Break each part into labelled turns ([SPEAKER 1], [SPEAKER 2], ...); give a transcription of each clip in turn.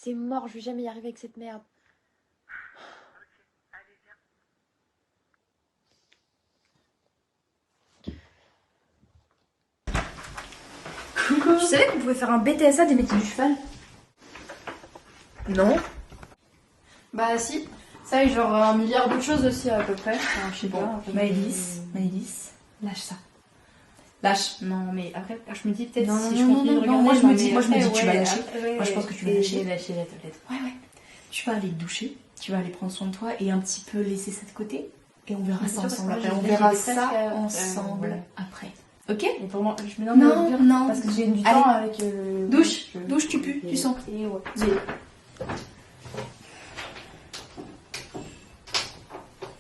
[SPEAKER 1] C'est mort, je vais jamais y arriver avec cette merde.
[SPEAKER 2] Coucou.
[SPEAKER 1] Tu savais qu'on pouvait faire un BTSA des métiers du cheval?
[SPEAKER 2] Non.
[SPEAKER 1] Bah si. Ça et genre un milliard d'autres choses aussi à peu près. Enfin, je sais pas.
[SPEAKER 2] Maëlys, lâche ça. Lâche.
[SPEAKER 1] Non mais après je me dis peut-être
[SPEAKER 2] Non,
[SPEAKER 1] si
[SPEAKER 2] non,
[SPEAKER 1] je
[SPEAKER 2] non,
[SPEAKER 1] continue de
[SPEAKER 2] non,
[SPEAKER 1] regarder.
[SPEAKER 2] moi je me dis
[SPEAKER 1] après,
[SPEAKER 2] tu vas
[SPEAKER 1] ouais,
[SPEAKER 2] lâcher.
[SPEAKER 1] ouais,
[SPEAKER 2] Moi je pense que tu vas lâcher.
[SPEAKER 1] J'ai lâché la tablette.
[SPEAKER 2] Ouais. Tu vas aller te doucher, tu vas aller prendre soin de toi et un petit peu laisser ça de côté. Et on verra ça ensemble après. On verra ça ensemble après. Ok?
[SPEAKER 1] Et pour moi, je me
[SPEAKER 2] Non.
[SPEAKER 1] parce que j'ai du
[SPEAKER 2] Allez.
[SPEAKER 1] temps avec.
[SPEAKER 2] Douche, tu pues, tu sens.
[SPEAKER 1] Et ouais.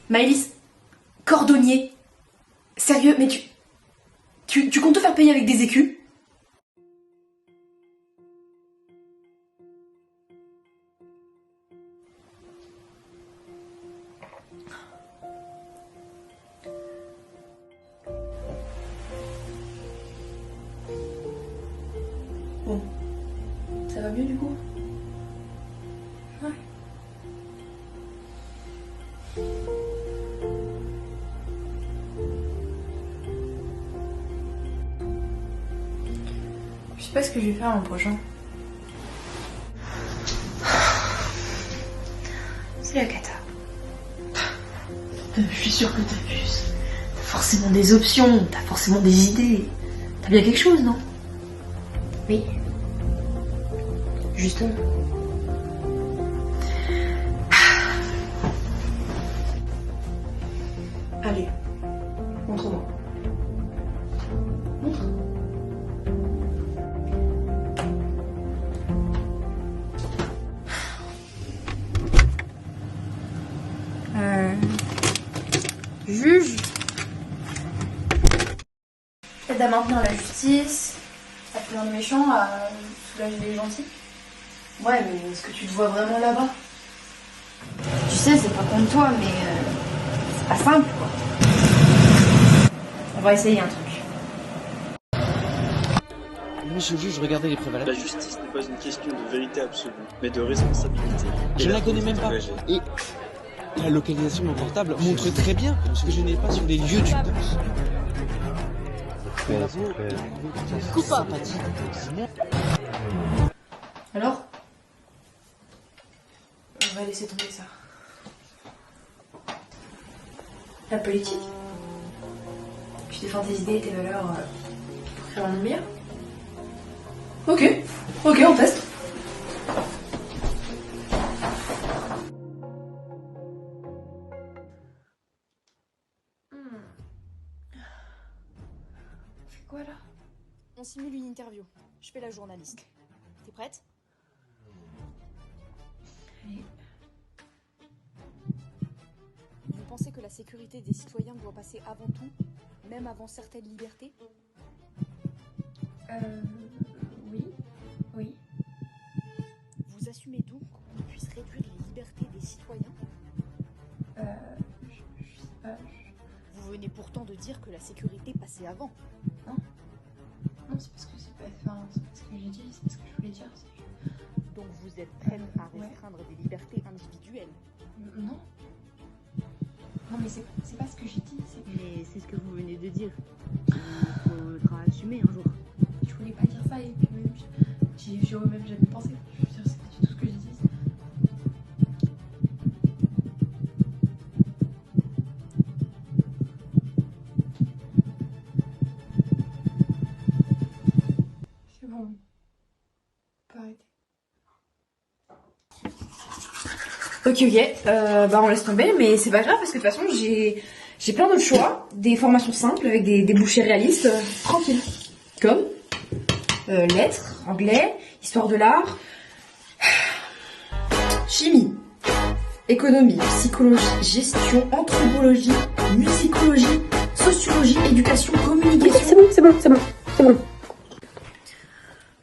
[SPEAKER 2] Maëlys, cordonnier. Sérieux, mais tu comptes te faire payer avec des écus? Bon, ça va mieux du coup? Ouais.
[SPEAKER 1] Je sais pas ce que je vais faire l'an prochain.
[SPEAKER 2] C'est la cata. Je suis sûre que t'abuses. T'as forcément des options, t'as forcément des idées. T'as bien quelque chose, non?
[SPEAKER 1] Oui. Justement.
[SPEAKER 2] Allez, montre-moi. Montre.
[SPEAKER 1] Juge. Aide à maintenir la justice, à punir les méchants, à soulager les gentils.
[SPEAKER 2] Ouais, mais est-ce que tu te vois vraiment là-bas?
[SPEAKER 1] Tu sais, c'est pas contre toi, mais c'est pas simple, quoi. On va essayer un truc.
[SPEAKER 3] Monsieur le juge, regardez les prévalables.
[SPEAKER 4] La justice n'est pas une question de vérité absolue, mais de responsabilité.
[SPEAKER 3] Je
[SPEAKER 4] Et
[SPEAKER 3] ne la connais même pas.
[SPEAKER 4] engagée.
[SPEAKER 3] Et la localisation de mon portable montre très bien que je n'ai pas sur les lieux du boss.
[SPEAKER 2] Coupable. Alors? On va laisser tomber ça. La politique? Tu défends tes idées et tes valeurs pour créer un monde meilleur? Ok, on teste.
[SPEAKER 1] On fait quoi là?
[SPEAKER 5] On simule une interview. Je fais la journaliste. T'es prête?
[SPEAKER 1] Allez.
[SPEAKER 5] Vous pensez que la sécurité des citoyens doit passer avant tout, même avant certaines libertés?
[SPEAKER 1] Oui.
[SPEAKER 5] Vous assumez donc qu'on puisse réduire les libertés des citoyens?
[SPEAKER 1] Je sais pas.
[SPEAKER 5] Vous venez pourtant de dire que la sécurité passait avant.
[SPEAKER 1] Non, c'est parce que c'est pas ce que j'ai dit, c'est pas ce que je voulais dire.
[SPEAKER 5] Donc vous êtes prête à
[SPEAKER 1] Ouais.
[SPEAKER 5] restreindre des libertés individuelles.
[SPEAKER 1] Non. Non, mais c'est pas ce que j'ai dit, c'est que
[SPEAKER 5] Mais c'est ce que vous venez de dire. Il faudra assumer un jour.
[SPEAKER 1] je voulais pas dire ça et puis même j'y aurais même jamais pensé. Je veux dire, c'est pas du tout ce que j'ai dit. C'est bon. On peut arrêter. Ok, bah on laisse tomber, mais c'est pas grave parce que de toute façon j'ai plein d'autres choix, des formations simples avec des débouchés réalistes, tranquille. Comme lettres, anglais, histoire de l'art, chimie, économie, psychologie, gestion, anthropologie, musicologie, sociologie, éducation, communication. C'est bon.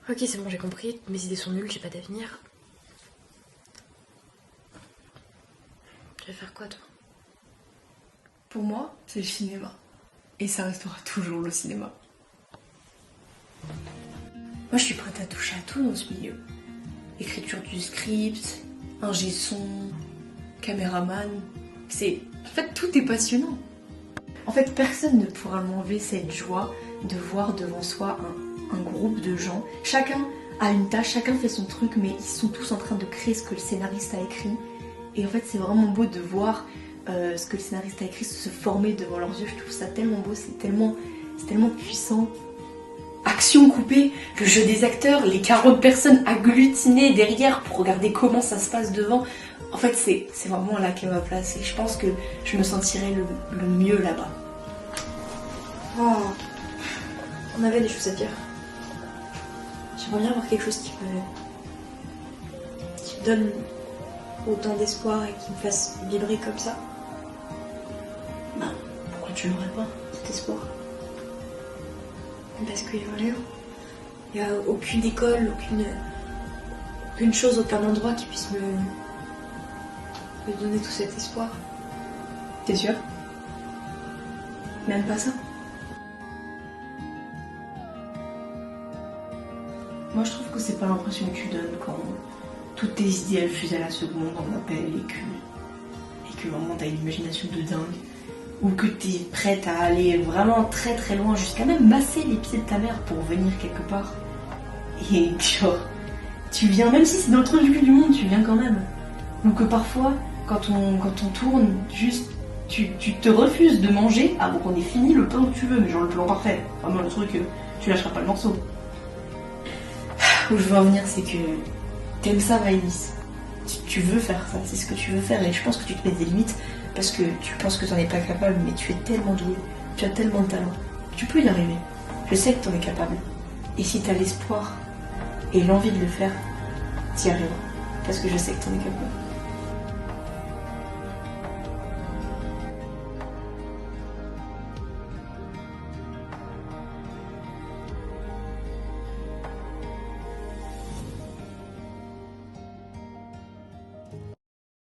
[SPEAKER 1] Ok, c'est bon, j'ai compris, mes idées sont nulles, j'ai pas d'avenir. Tu vas faire quoi, toi? Pour moi, c'est le cinéma. Et ça restera toujours le cinéma. Moi, je suis prête à toucher à tout dans ce milieu.
[SPEAKER 2] écriture du script, ingé son, caméraman. En fait, tout est passionnant. En fait, personne ne pourra m'enlever cette joie de voir devant soi un groupe de gens. Chacun a une tâche, chacun fait son truc, mais ils sont tous en train de créer ce que le scénariste a écrit. Et en fait, c'est vraiment beau de voir ce que le scénariste a écrit se former devant leurs yeux. Je trouve ça tellement beau, c'est tellement puissant. Action coupée, le jeu des acteurs, les 40 personnes agglutinées derrière pour regarder comment ça se passe devant. En fait, c'est vraiment là qu'est ma place et je pense que je me sentirais le mieux là-bas.
[SPEAKER 1] Oh, on avait des choses à dire. J'aimerais bien avoir quelque chose qui me donne autant d'espoir et qui me fasse vibrer comme ça.
[SPEAKER 2] Bah, pourquoi tu l'aurais pas, cet espoir?
[SPEAKER 1] Parce qu'il y a rien. Il n'y a aucune école, aucune chose, aucun endroit qui puisse me donner tout cet espoir.
[SPEAKER 2] T'es sûr? Même pas ça? Moi je trouve que c'est pas l'impression que tu donnes quand toutes tes idées elles fusent à la seconde en appel et que vraiment t'as une imagination de dingue. Ou que t'es prête à aller vraiment très très loin, jusqu'à même masser les pieds de ta mère pour venir quelque part. Et genre, tu viens, même si c'est dans le trou du cul du monde, tu viens quand même. Ou que parfois, quand on tourne, juste, tu te refuses de manger avant qu'on ait fini le pain que tu veux, mais genre le plan parfait. Vraiment le truc, tu lâcheras pas le morceau. Où je veux en venir, c'est que t'aimes ça, Maëlys. Tu veux faire ça, c'est ce que tu veux faire, et je pense que tu te mets des limites parce que tu penses que t'en es pas capable, mais tu es tellement doué, tu as tellement de talent, tu peux y arriver. Je sais que t'en es capable. Et si t'as l'espoir et l'envie de le faire, t'y arriveras. Parce que je sais que t'en es capable.